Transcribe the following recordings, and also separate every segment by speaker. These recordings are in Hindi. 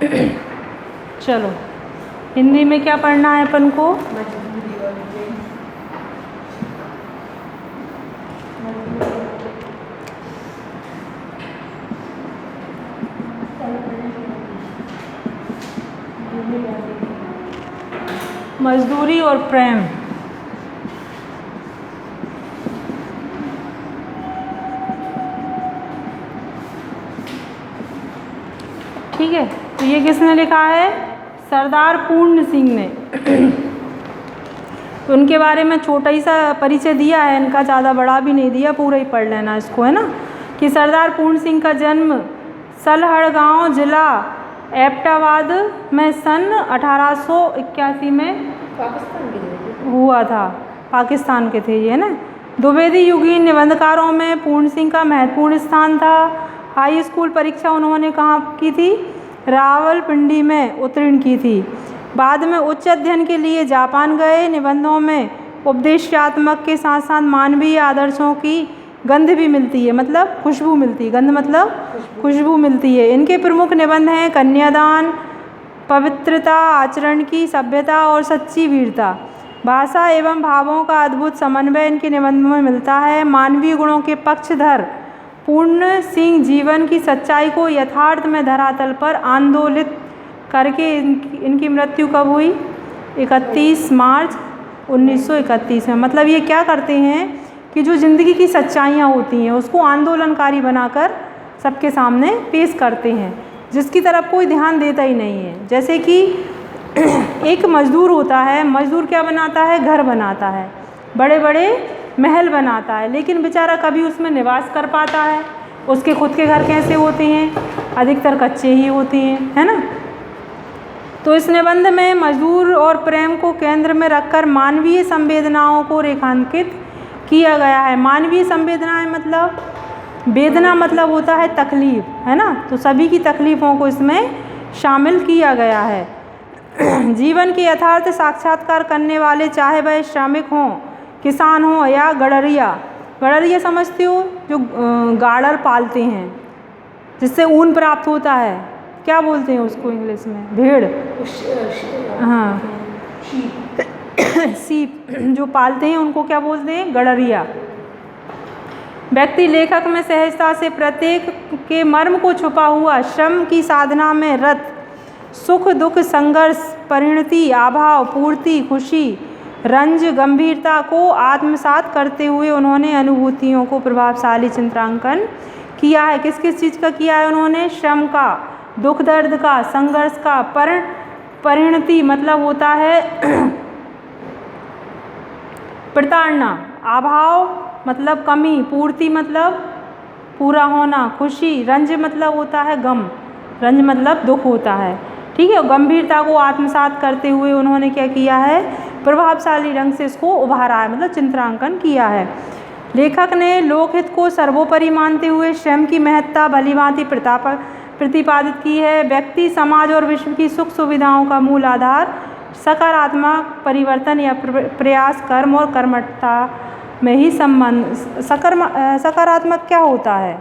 Speaker 1: चलो हिंदी में क्या पढ़ना है अपन को? मजदूरी और प्रेम। ठीक है, तो ये किसने लिखा है? सरदार पूर्ण सिंह ने। तो उनके बारे में छोटा ही सा परिचय दिया है इनका, ज़्यादा बड़ा भी नहीं दिया, पूरा ही पढ़ लेना इसको, है ना। कि सरदार पूर्ण सिंह का जन्म सलहड़गांव जिला एबटाबाद में सन 1881 में हुआ था। पाकिस्तान के थे ये, है ना। द्विवेदी युगीन निबंधकारों में पूर्ण सिंह का महत्वपूर्ण स्थान था। हाई स्कूल परीक्षा उन्होंने कहाँ की थी? रावलपिंडी में उत्तीर्ण की थी। बाद में उच्च अध्ययन के लिए जापान गए। निबंधों में उपदेशात्मक के साथ साथ मानवीय आदर्शों की गंध भी मिलती है, मतलब खुशबू मिलती है। गंध मतलब खुशबू मिलती है। इनके प्रमुख निबंध हैं कन्यादान, पवित्रता, आचरण की सभ्यता और सच्ची वीरता। भाषा एवं भावों का अद्भुत समन्वय इनके निबंधों में मिलता है। मानवीय गुणों के पक्षधर पूर्ण सिंह जीवन की सच्चाई को यथार्थ में धरातल पर आंदोलित करके इनकी मृत्यु कब हुई? 31 मार्च 1931 में। मतलब ये क्या करते हैं कि जो ज़िंदगी की सच्चाइयाँ होती हैं उसको आंदोलनकारी बनाकर सबके सामने पेश करते हैं, जिसकी तरफ कोई ध्यान देता ही नहीं है। जैसे कि एक मज़दूर होता है, मज़दूर क्या बनाता है? घर बनाता है, बड़े बड़े महल बनाता है, लेकिन बेचारा कभी उसमें निवास कर पाता है? उसके खुद के घर कैसे होते हैं? अधिकतर कच्चे ही होते हैं, है ना। तो इस निबंध में मजदूर और प्रेम को केंद्र में रखकर मानवीय संवेदनाओं को रेखांकित किया गया है। मानवीय संवेदनाएं मतलब वेदना मतलब होता है तकलीफ, है ना। तो सभी की तकलीफ़ों को इसमें शामिल किया गया है। जीवन के यथार्थ साक्षात्कार करने वाले, चाहे वह श्रमिक हों, किसान हों या गड़रिया। गड़रिया समझते हो? जो गाड़र पालते हैं जिससे ऊन प्राप्त होता है, क्या बोलते हैं उसको इंग्लिश में? भेड़। हाँ, सीप जो पालते हैं उनको क्या बोलते हैं? गड़रिया। व्यक्ति लेखक में सहजता से प्रत्येक के मर्म को छुपा हुआ श्रम की साधना में रत, सुख दुख, संघर्ष, परिणति, अभाव, पूर्ति, खुशी, रंज, गंभीरता को आत्मसात करते हुए उन्होंने अनुभूतियों को प्रभावशाली चित्रांकन किया है। किस किस चीज़ का किया है उन्होंने? श्रम का, दुख दर्द का, संघर्ष का, परिणति मतलब होता है प्रताड़ना, अभाव मतलब कमी, पूर्ति मतलब पूरा होना, खुशी, रंज मतलब होता है गम, रंज मतलब दुख होता है, ठीक है। गंभीरता को आत्मसात करते हुए उन्होंने क्या किया है? प्रभावशाली ढंग से इसको उभारा है, मतलब चित्रांकन किया है। लेखक ने लोकहित को सर्वोपरि मानते हुए श्रम की महत्ता भलीभांति प्रतिपादित की है। व्यक्ति, समाज और विश्व की सुख सुविधाओं का मूल आधार सकारात्मक परिवर्तन या प्रयास, कर्म और कर्मठता में ही संबंध। सकारात्मक क्या होता है?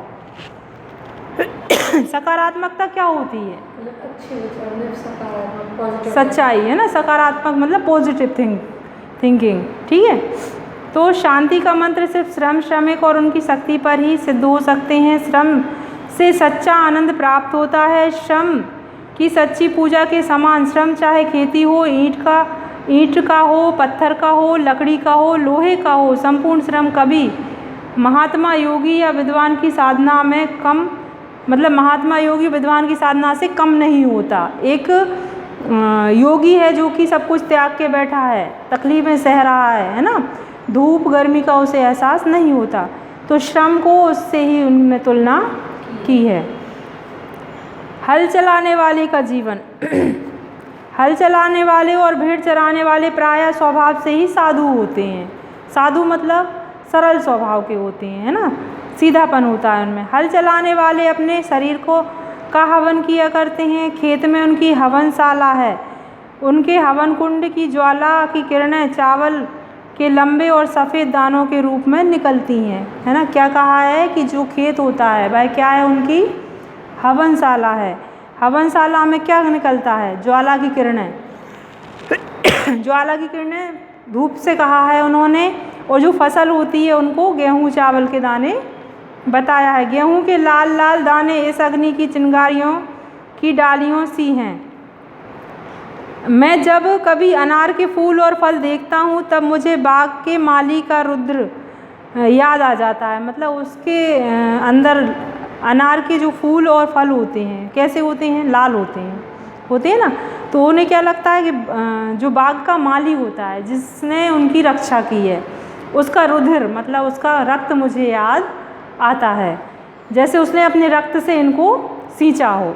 Speaker 1: सकारात्मकता क्या होती है? सच्चाई, है ना। सकारात्मक मतलब पॉजिटिव थिंकिंग, ठीक है। तो शांति का मंत्र सिर्फ श्रम, श्रमिक और उनकी शक्ति पर ही सिद्ध हो सकते हैं। श्रम से सच्चा आनंद प्राप्त होता है। श्रम की सच्ची पूजा के समान श्रम, चाहे खेती हो, ईंट का हो, पत्थर का हो, लकड़ी का हो, लोहे का हो, संपूर्ण श्रम कभी महात्मा योगी या विद्वान की साधना में कम, मतलब महात्मा योगी विद्वान की साधना से कम नहीं होता। एक योगी है जो कि सब कुछ त्याग के बैठा है, तकलीफें सह रहा है ना, धूप गर्मी का उसे एहसास नहीं होता, तो श्रम को उससे ही उन्होंने तुलना की है। हल चलाने वाले का जीवन। हल चलाने वाले और भेड़ चराने वाले प्रायः स्वभाव से ही साधु होते हैं। साधु मतलब सरल स्वभाव के होते हैं, है ना, सीधापन होता है उनमें। हल चलाने वाले अपने शरीर का हवन किया करते हैं। खेत में उनकी हवनशाला है। उनके हवन कुंड की ज्वाला की किरणें चावल के लंबे और सफ़ेद दानों के रूप में निकलती हैं, है ना। क्या कहा है कि जो खेत होता है वह क्या है? उनकी हवनशाला है। हवनशाला में क्या निकलता है? ज्वाला की किरणें। ज्वाला की किरणें धूप से कहा है उन्होंने। और जो फसल होती है उनको गेहूँ चावल के दाने बताया है। गेहूँ के लाल लाल दाने इस अग्नि की चिंगारियों की डालियों सी हैं। मैं जब कभी अनार के फूल और फल देखता हूँ तब मुझे बाग के माली का रुद्र याद आ जाता है। मतलब उसके अंदर अनार के जो फूल और फल होते हैं कैसे होते हैं? लाल होते हैं ना। तो उन्हें क्या लगता है कि जो बाग का माली होता है जिसने उनकी रक्षा की है उसका रुधिर मतलब उसका रक्त मुझे याद आता है, जैसे उसने अपने रक्त से इनको सींचा हो।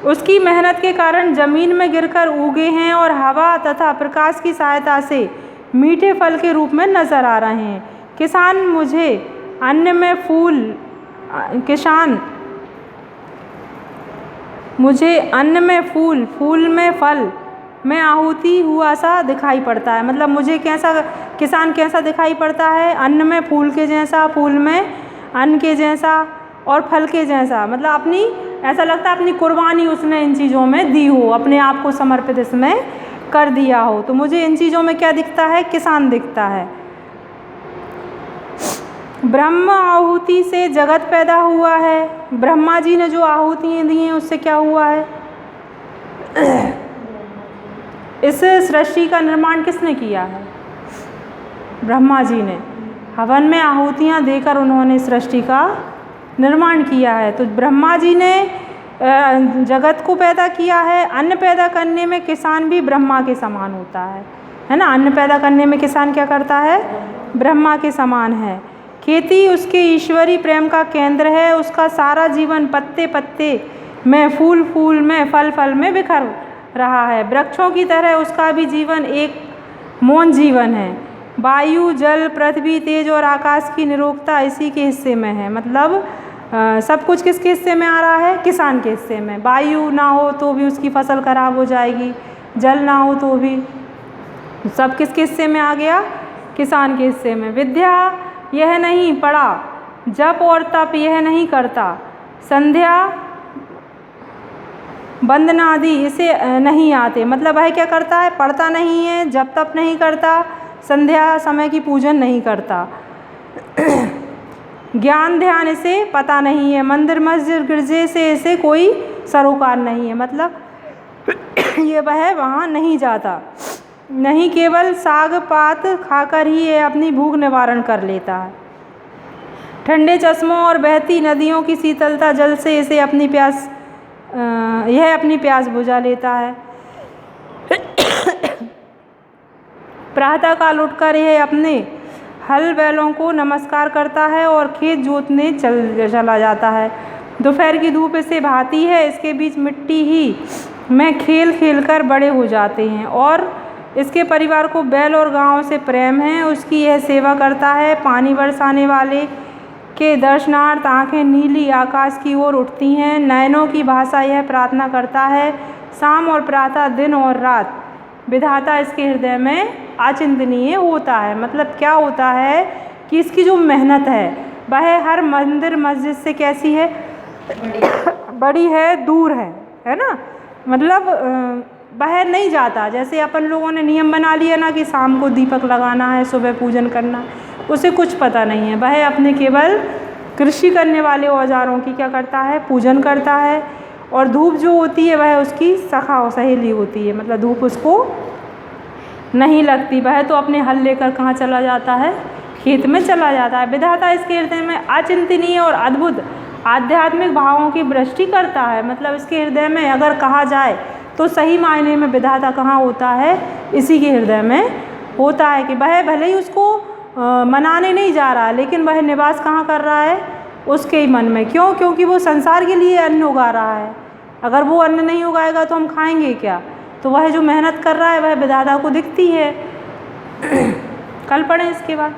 Speaker 1: उसकी मेहनत के कारण ज़मीन में गिरकर उगे हैं और हवा तथा प्रकाश की सहायता से मीठे फल के रूप में नज़र आ रहे हैं। किसान मुझे अन्न में फूल, फूल में फल में आहुति हुआ सा दिखाई पड़ता है। मतलब मुझे किसान कैसा दिखाई पड़ता है? अन्न में फूल के जैसा, फूल में अन्न के जैसा और फल के जैसा। मतलब ऐसा लगता है अपनी कुर्बानी उसने इन चीज़ों में दी हो, अपने आप को समर्पित इसमें कर दिया हो। तो मुझे इन चीज़ों में क्या दिखता है? किसान दिखता है। ब्रह्म आहुति से जगत पैदा हुआ है। ब्रह्मा जी ने जो आहुतियाँ दी हैं उससे क्या हुआ है? इस सृष्टि का निर्माण किसने किया है? ब्रह्मा जी ने। हवन में आहुतियाँ देकर उन्होंने सृष्टि का निर्माण किया है। तो ब्रह्मा जी ने जगत को पैदा किया है। अन्न पैदा करने में किसान भी ब्रह्मा के समान होता है ना। अन्न पैदा करने में किसान क्या करता है? ब्रह्मा के समान है। खेती उसके ईश्वरी प्रेम का केंद्र है। उसका सारा जीवन पत्ते पत्ते में, फूल फूल में, फल फल में बिखर रहा है। वृक्षों की तरह उसका भी जीवन एक मौन जीवन है। वायु, जल, पृथ्वी, तेज और आकाश की निरोगता इसी के हिस्से में है। मतलब सब कुछ किसके हिस्से में आ रहा है? किसान के हिस्से में। वायु ना हो तो भी उसकी फसल खराब हो जाएगी, जल ना हो तो भी। सब किसके हिस्से में आ गया? किसान के हिस्से में। विद्या यह नहीं पढ़ा, जप और तप यह नहीं करता, संध्या वंदना आदि इसे नहीं आते। मतलब वह क्या करता है? पढ़ता नहीं है, जप तप नहीं करता, संध्या समय की पूजन नहीं करता, ज्ञान ध्यान इसे पता नहीं है, मंदिर मस्जिद गिरजे से इसे कोई सरोकार नहीं है। मतलब ये वह वहाँ नहीं जाता, नहीं केवल साग पात खाकर ही ये अपनी भूख निवारण कर लेता है। ठंडे चश्मों और बहती नदियों की शीतलता जल से इसे अपनी प्यास बुझा लेता है। प्रातः काल उठकर यह अपने हल बैलों को नमस्कार करता है और खेत जोतने चला जाता है। दोपहर की धूप इसे भाती है। इसके बीच मिट्टी ही में खेल खेल कर बड़े हो जाते हैं और इसके परिवार को बैल और गांव से प्रेम है। उसकी यह सेवा करता है। पानी बरसाने वाले के दर्शनार्थ आँखें नीली आकाश की ओर उठती हैं। नयनों की भाषा यह प्रार्थना करता है। शाम और प्रातः, दिन और रात विधाता इसके हृदय में अचिंतनीय होता है। मतलब क्या होता है कि इसकी जो मेहनत है वह हर मंदिर मस्जिद से कैसी है? बड़ी है, दूर है ना। मतलब बाहर नहीं जाता। जैसे अपन लोगों ने नियम बना लिया ना कि शाम को दीपक लगाना है, सुबह पूजन करना, उसे कुछ पता नहीं है। वह अपने केवल कृषि करने वाले औजारों की क्या करता है? पूजन करता है। और धूप जो होती है वह उसकी सखा और सहेली होती है। मतलब धूप उसको नहीं लगती। वह तो अपने हल लेकर कहाँ चला जाता है? खेत में चला जाता है। विधाता इसके हृदय में अचिंतनीय और अद्भुत आध्यात्मिक भावों की वृष्टि करता है। मतलब इसके हृदय में अगर कहा जाए तो सही मायने में विधाता कहाँ होता है? इसी के हृदय में होता है कि वह भले ही उसको मनाने नहीं जा रहा लेकिन वह निवास कहाँ कर रहा है? उसके ही मन में। क्यों? क्योंकि वो संसार के लिए अन्न उगा रहा है। अगर वो अन्न नहीं उगाएगा तो हम खाएंगे क्या? तो वह जो मेहनत कर रहा है वह विधाता को दिखती है। कल पढ़ें इसके बाद।